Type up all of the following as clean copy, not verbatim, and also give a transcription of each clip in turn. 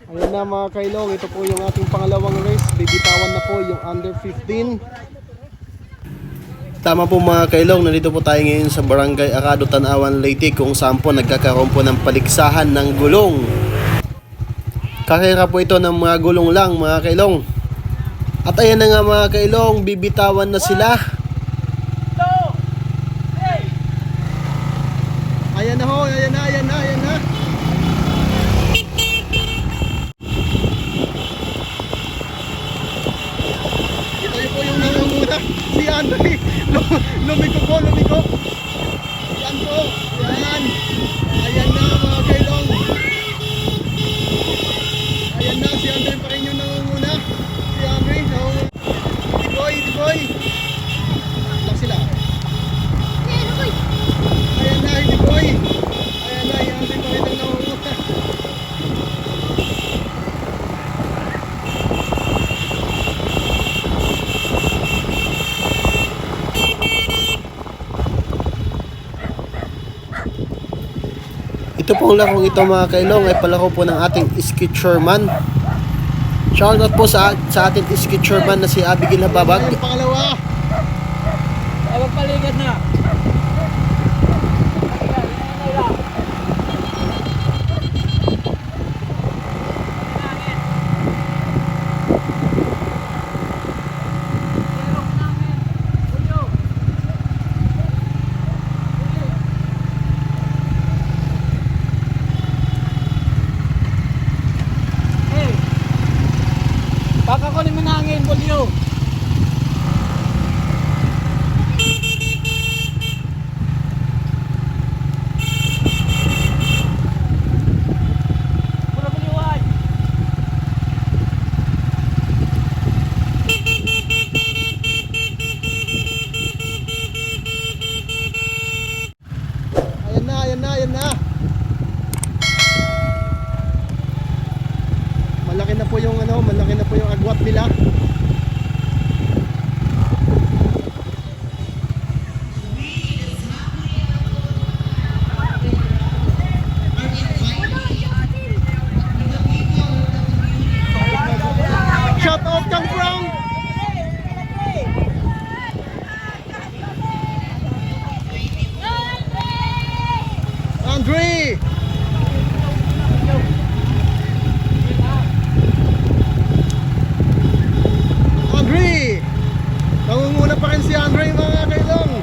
Ayan na mga kailong, ito po yung ating pangalawang race. Bibitawan na po yung under 15. Tama po mga kailong, nandito po tayo ngayon sa Barangay Arado, Tanawan, Leyte, kung saan po nagkakaroon po ng paligsahan ng gulong. Karera po ito ng mga gulong lang mga kailong. At ayan na nga mga kailong, bibitawan na sila. Ayan na ho, ayan na, ayan na, ayan na. Ito po yung nangunguna, si Andre. Lumiko po, lumiko. Ayan po, ayan. Ayan na mga kailong. Ayan na, si Andre pa rin yung nangunguna. Si Andre, nangunguna. Di boy. Lang sila. Ayan na, hindi boy. Ayan na, yung Andre pa rin ang nangunguna. Ito pong larong ito mga kailong ay palaro po ng ating skitcherman. Shoutout po sa ating skitcherman na si Abigail Hababag. Pangalawa. Ay, magpaligad na. Baka ko ni manangin, Bolyo. Pura Bolyoan. Ayan na, ayan na, ayan na. Malaki na po yung malaki na po yung agwat nila. Shout out Kang Brown. Andre. Nangunguna pa rin si Andre mga kailong.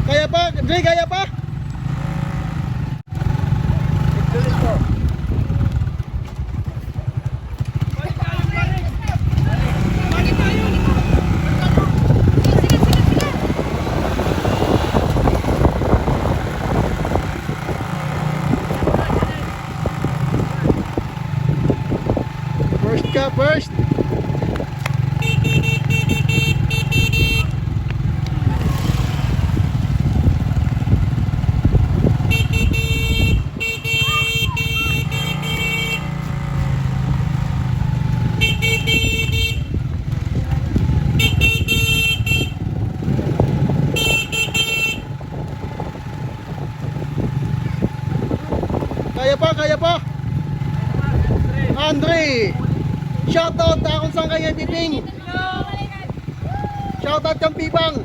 Kaya pa, Dre, kaya pa? First ka, first. Kaya pa. Andre. Shoutout akong saan kaya titing. Shoutout kang Pipang.